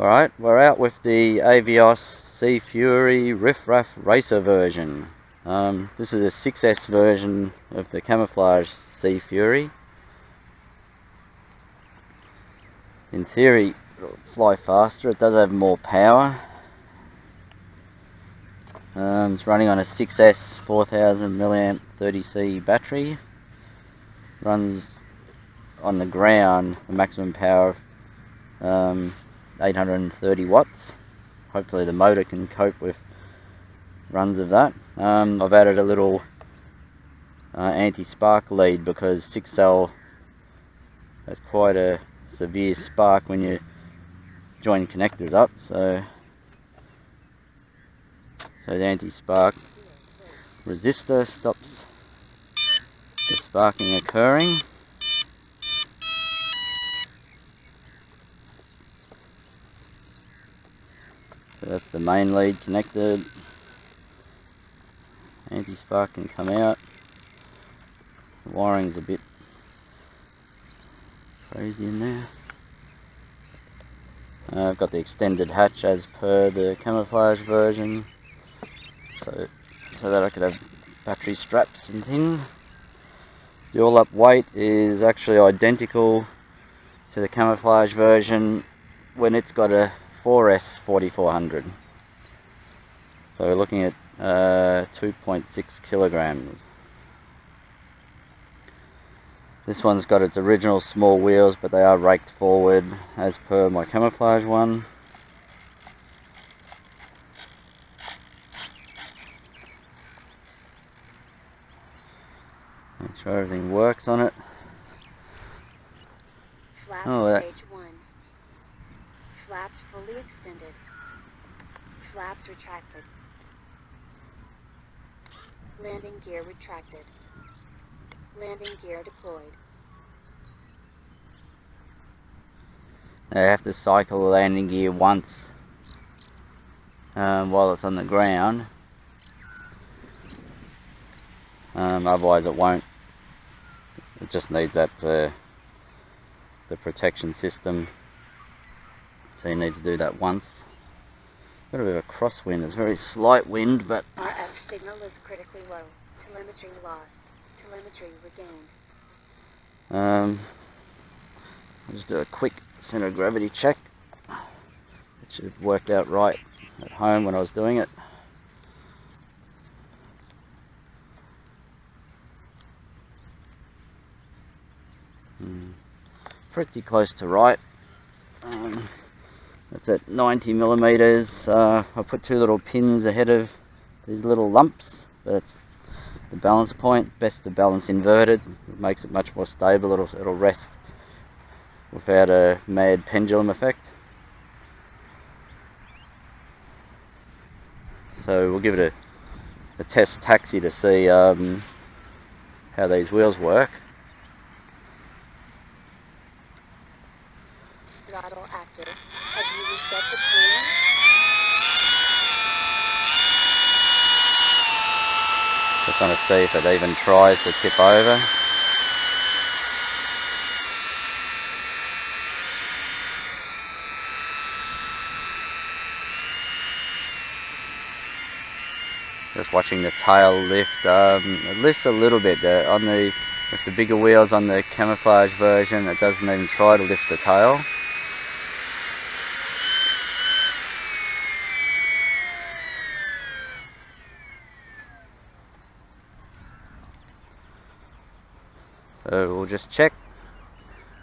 Alright, we're out with the Avios Sea Fury Riff Raff Racer version. This is a 6S version of the camouflage Sea Fury. In theory, it'll fly faster. It does have more power. It's running on a 6S 4000 mAh 30C battery. Runs on the ground a maximum power of 830 watts. Hopefully the motor can cope with runs of that. I've added a little anti-spark lead because 6L has quite a severe spark when you join connectors up, so the anti-spark resistor stops the sparking occurring. So that's the main lead connected. Anti-spark can come out. The wiring's a bit crazy in there. I've got the extended hatch as per the camouflage version, so that I could have battery straps and things. The all-up weight is actually identical to the camouflage version when it's got a 4S 4400. So we're looking at 2.6 kilograms. This one's got its original small wheels, but they are raked forward as per my camouflage one. Make sure everything works on it. Flaps stage 1. Flaps fully extended. Flaps retracted. Landing gear retracted. Landing gear deployed. I have to cycle the landing gear once while it's on the ground. Otherwise it won't. It just needs that the protection system. So you need to do that once. Got a bit of a crosswind. It's very slight wind, but RF signal is critically low. Telemetry lost. Telemetry regained. I'll just do a quick center of gravity check. It should have worked out right at home when I was doing it. Pretty close to right. That's at 90 millimeters. I put two little pins ahead of these little lumps. That's the balance point. Best to balance inverted. It makes it much more stable. It'll rest without a mad pendulum effect. So we'll give it a test taxi to see how these wheels work. Throttle active. Have you reset the timer? Just want to see if it even tries to tip over. Just watching the tail lift. It lifts a little bit with the bigger wheels on the camouflage version. It doesn't even try to lift the tail. So we'll just check.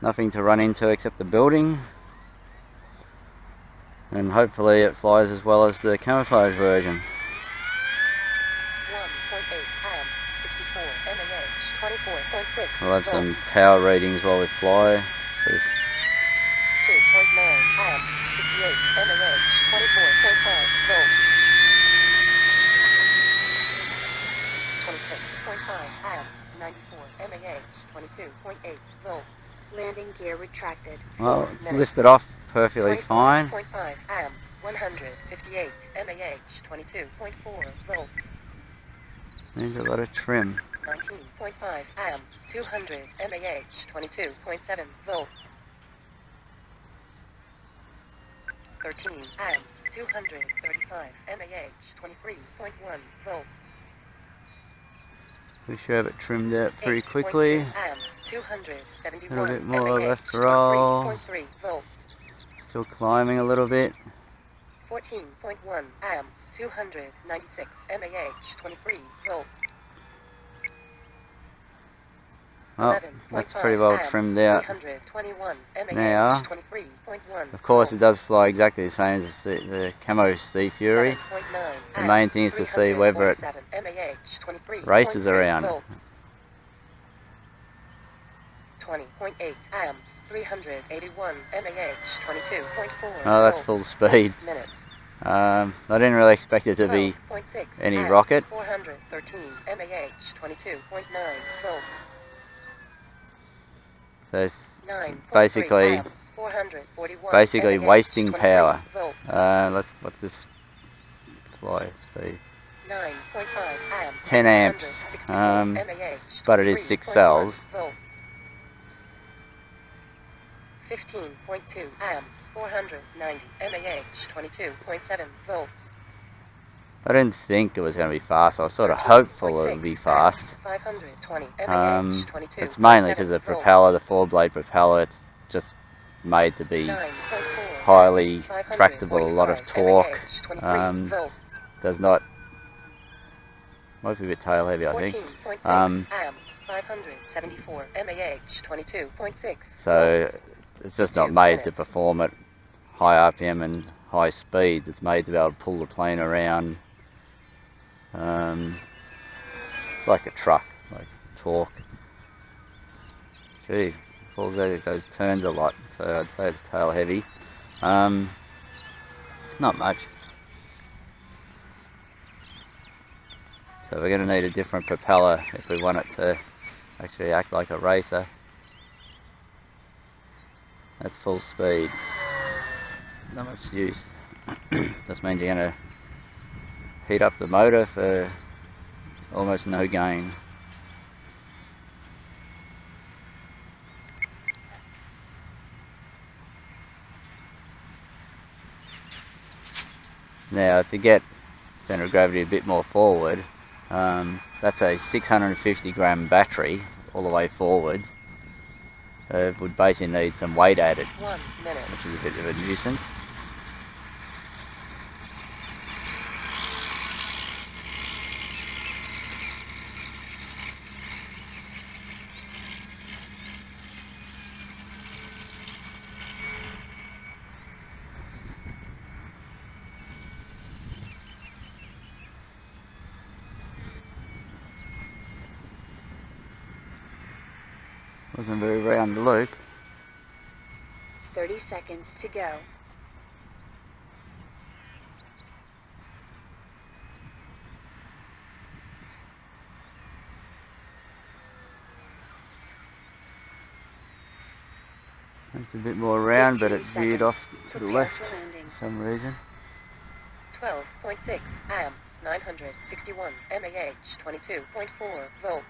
Nothing to run into except the building. And hopefully it flies as well as the camouflage version. 1.8 amps, 64 mAh, 24.6 We'll have some power readings while we fly. 2.9 amps, 68 mAh, 24.5 volts. 26.5 amps, 94 mAh, 22.8 volts. Landing gear retracted. Well, it's lifted off perfectly fine. 25.5 amps, 158 mAh, 22.4 volts. Needs a lot of trim. 19.5 amps, 200 mAh, 22.7 volts. 13 amps, 235 mAh, 23.1 volts. We should have it trimmed out pretty 8.2 quickly. amps, A 271 little bit more mAh, left to roll. 23.3 volts. Still climbing a little bit. 14.1 amps, 296 mAh, 23 volts. Oh, that's pretty well trimmed out. 321 mAh, Now, 23.1 of course, it volts. does fly exactly the same as the Camo Sea Fury. 7.9 The main thing is to see whether it 347 mAh, 23.3 races around. volts. 20.8 amps, 381 mAh, 22.4 Oh, that's volts. full speed. Minutes. I didn't really expect it to be 12.6 any amps, rocket. 413 mAh, 22.9 volts. So it's 9.3 basically amps, 441 mAh, wasting 23 power. volts. What's this fly speed? 9.5 amps, 10 amps. 464 mAh, But it is 6 23.1 cells. volts. 15.2 amps, 490 mAh, 22.7 volts. I didn't think it was going to be fast. I was sort of hopeful it would be fast. Amps, 520 mAh, 22.7 It's mainly because of the volts. propeller, the 4-blade propeller. It's just made to be 9.4 highly amps, tractable, a lot of 545 torque. mAh, 23 volts. Does not, might be a bit tail heavy, I think. 14.6 amps, 574 mAh, 22.6 So volts. it's just 2 not made to minutes. perform at high RPM and high speed. It's made to be able to pull the plane around like a truck, like torque. Gee, pulls out those turns a lot, so I'd say it's tail heavy. Not much. So we're going to need a different propeller if we want it to actually act like a racer. That's full speed. Not much use. This means you're going to heat up the motor for almost no gain. Now to get centre of gravity a bit more forward, that's a 650 gram battery all the way forwards. It would basically need some weight added, 1 minute. which is a bit of a nuisance. Wasn't very round the loop. 30 seconds to go. It's a bit more round, but 15 it veered seconds. off to the Prepare left for landing. for some reason. 12.6 amps, 961 mAh, 22.4 volts.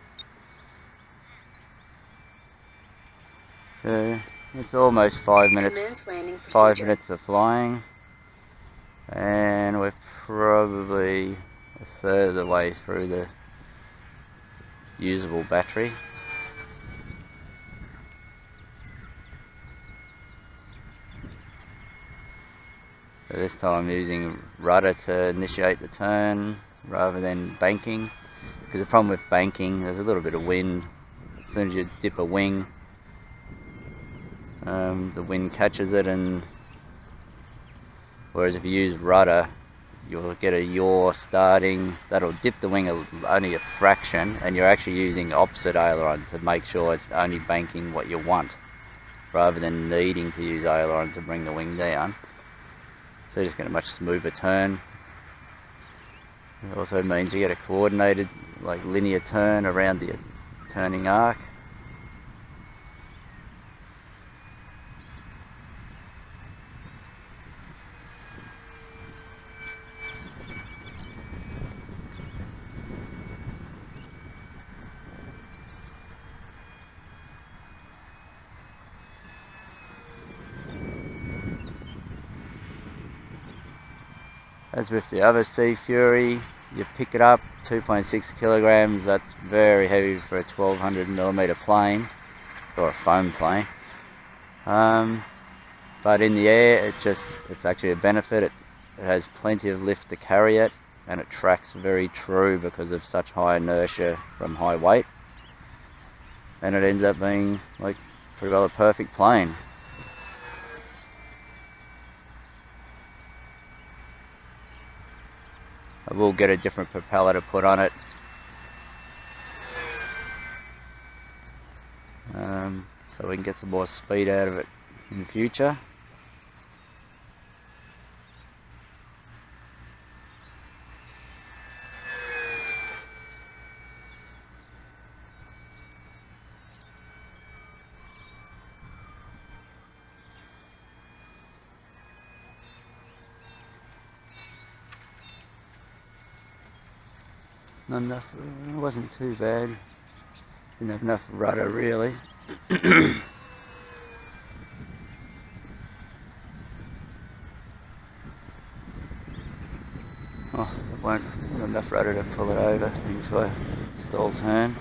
So it's almost 5 minutes. Commence landing 5 procedure. minutes of flying, and we're probably a third of the way through the usable battery. So this time I'm using rudder to initiate the turn rather than banking, because the problem with banking, there's a little bit of wind. As soon as you dip a wing, the wind catches it, and whereas if you use rudder, you'll get a yaw starting that'll dip the wing only a fraction, and you're actually using opposite aileron to make sure it's only banking what you want, rather than needing to use aileron to bring the wing down. So you just get a much smoother turn. It also means you get a coordinated, like linear turn around the turning arc. As with the other Sea Fury, you pick it up 2.6 kilograms. That's very heavy for a 1200mm plane, or a foam plane. But in the air, it's actually a benefit. It has plenty of lift to carry it, and it tracks very true because of such high inertia from high weight. And it ends up being like pretty well a perfect plane. I will get a different propeller to put on it. So we can get some more speed out of it in the future. Not enough, it wasn't too bad. Didn't have enough rudder really. Oh, it won't, not enough rudder to pull it over into a stall turn.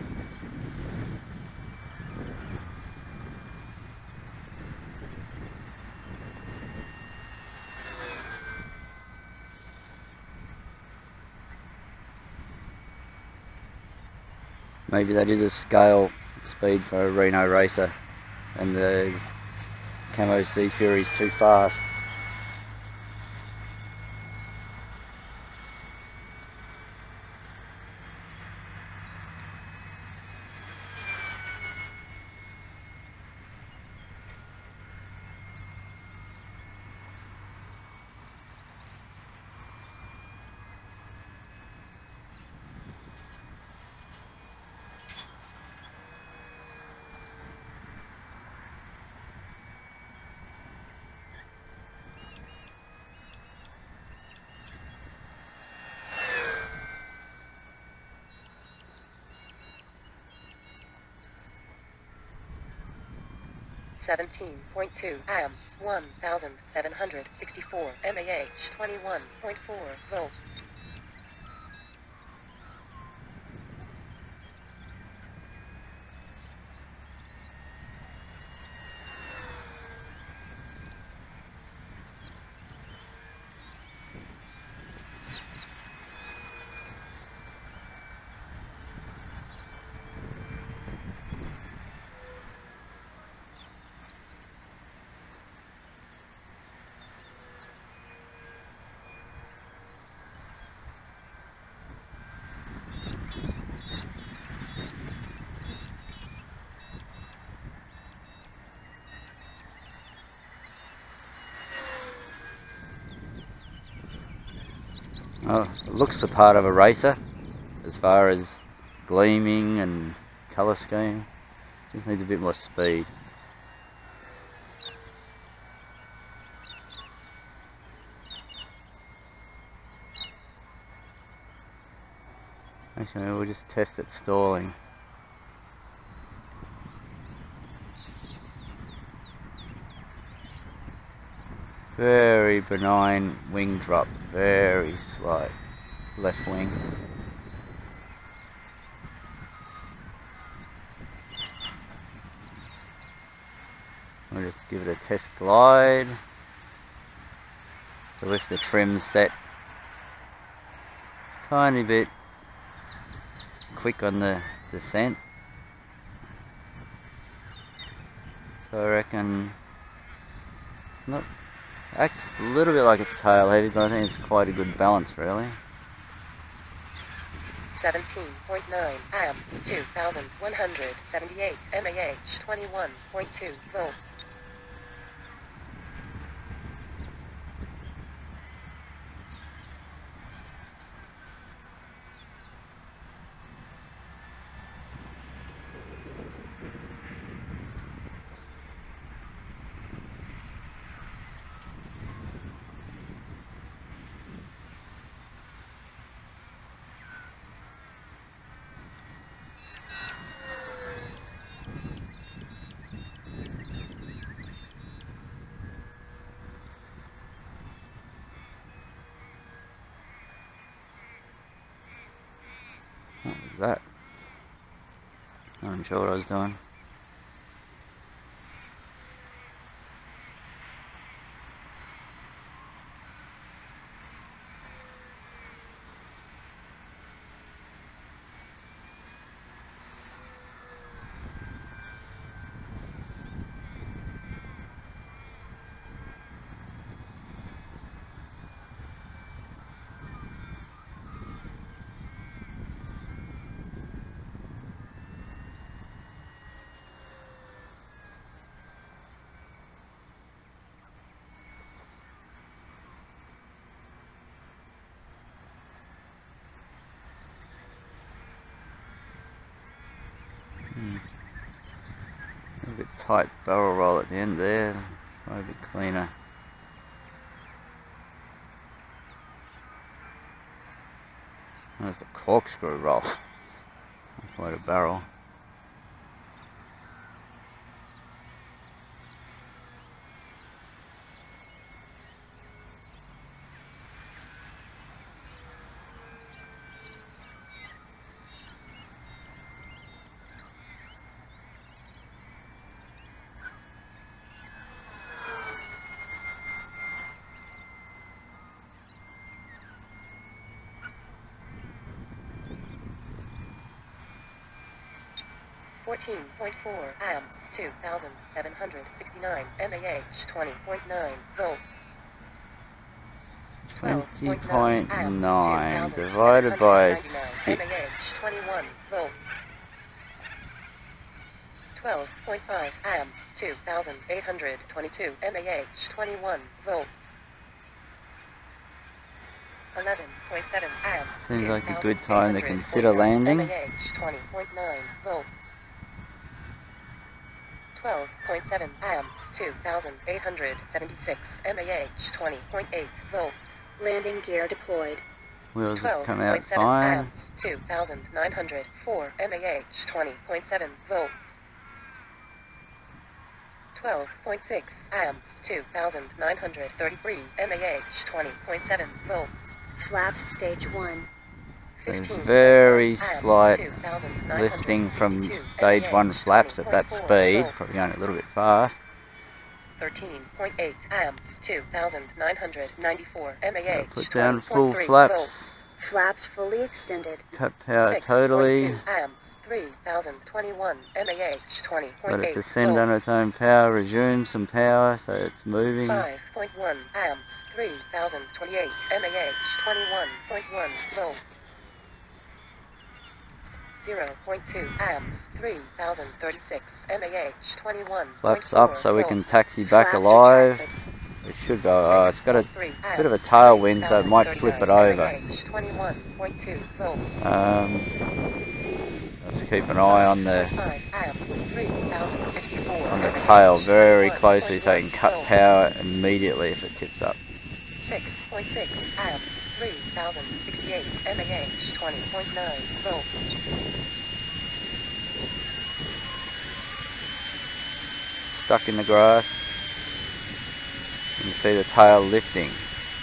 Maybe that is a scale speed for a Reno racer, and the Camo Sea Fury is too fast. $17.2 amps, 1,764 mAh, 21.4 volts. Oh, it looks the part of a racer as far as gleaming and colour scheme. Just needs a bit more speed. Actually, we'll just test it stalling. Very benign wing drop, very slight left wing. We'll just give it a test glide. So with the trim set, tiny bit quick on the descent. So I reckon it's not, acts a little bit like it's tail heavy, but I think it's quite a good balance really. 17.9 amps, 2,178 mAh, 21.2 volts. was that? Not even sure what I was doing. A bit tight barrel roll at the end there, try a bit cleaner. That's a corkscrew roll, not quite a barrel. Amps 2769 mAh 20.9 volts. 20.9 divided by 6. mAh 21 volts. 12.5 amps 2822 mAh 21 volts. 11.7 amps. Seems like a good time to consider landing. mAh 20.9 volts. 12.7 amps 2876 mAh 20.8 volts. Landing gear deployed. Wheels have come out 12.7 fine. amps 2904 mAh 20.7 volts. 12.6 amps 2933 mAh 20.7 volts. Flaps stage 1. There's very slight lifting from stage 1 flaps at that speed, probably going a little bit fast. 13.8 amps 2994 mAh. Put down full flaps. Volts. Flaps fully extended. Cut power totally. 6.2 amps 3021 mAh 20.8 Let it descend on its own power, resume some power so it's moving. 5.1 amps 3028 mAh 21.1 volts. 0.2 amps 3036 mAh 21. Flaps up so we can taxi back alive. It should go, it's got a bit of a tailwind so it might flip it over. 21.2 volts. Let's keep an eye on the 5 amps 3054 on the tail very closely so you can cut power immediately if it tips up. 6.6 amps 3068 mAh 20.9 volts. Stuck in the grass. You can see the tail lifting,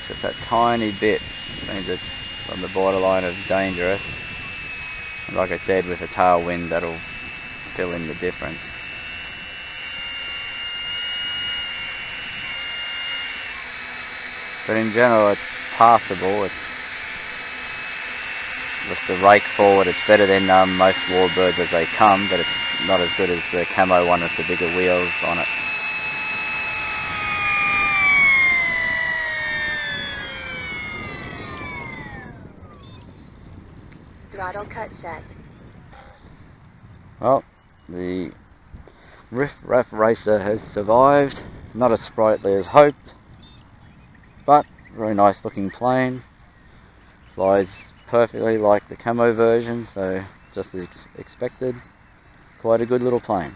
just that tiny bit, means it's on the borderline of dangerous. And like I said, with a tailwind that'll fill in the difference. But in general it's passable. It's with the rake forward it's better than most warbirds as they come, but it's not as good as the Camo one with the bigger wheels on it. Throttle cut set. Well, the Riff Raff Racer has survived. Not as sprightly as hoped, but very nice looking plane. Flies perfectly like the Camo version, so just as expected. Quite a good little plane.